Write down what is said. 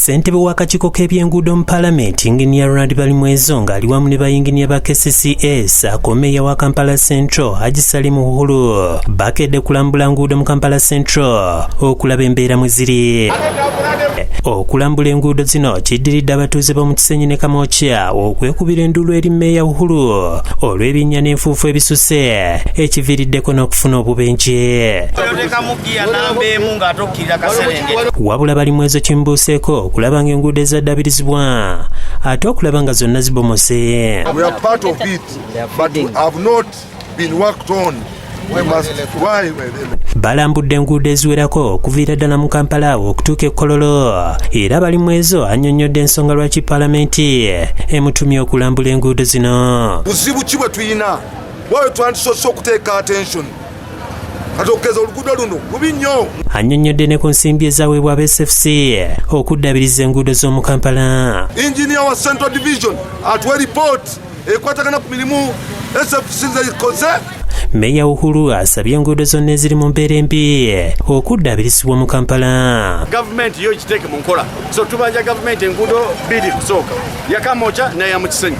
Ssentebe w'akakiiko k'ebyenguudo mu Paalamenti Inginiya Ronald Balimwezo ng'ali wamu ne bayinginiya ba KCCS akomeya wa Kampala Central Haji Salim Uhuru bakedde kulambula nguudo mu Kampala Central okulaba embeera mwe ziri. Okulambula enguudo zino kiddiridde abatuuze b'omu Kisenyi ne Kamwokya okwekubira enduulu eri Mmeeya Uhuru olw'ebinnya n'enfuufu ebisuse ekiviiriddeko n'okufuna obubenje. Wabula Balimwezo kimbuuseeko okulaba ng'enguudo ezaddabirizibwa ate okulaba nga zonna zibomose. We are part of it, but we have not been worked on. Balambudde enguudo eziwerako okuviira ddala mu Kampala okutuuka e Kololo era Balimwezo annyonnyodde ensonga lwaki Paalamenti emutumye okulambula enguudo zino. Buzibu ki bwe tuyina bwawe twandisoose okuteeka attention kati okugeza oluguudo luno bubi nnyo. Annyonnyodde ne ku nsimbi ezaweebwa aba SFC okuddabiriza enguudo z'omu Kampala. Engineer wa Central Division atuwe report ekwatagana ku mirimu SFC zezikoze. Mmeeya Uhuru asabye enguudo zonna eziri mu mbeera embi okuddabirizibwa mu Kampala. Gavumenti yo ekiteeke mu nkola, so tubanja gavumenti enguudo bbiri kusooka ya Kamwokya n'eya mu Kisenyi.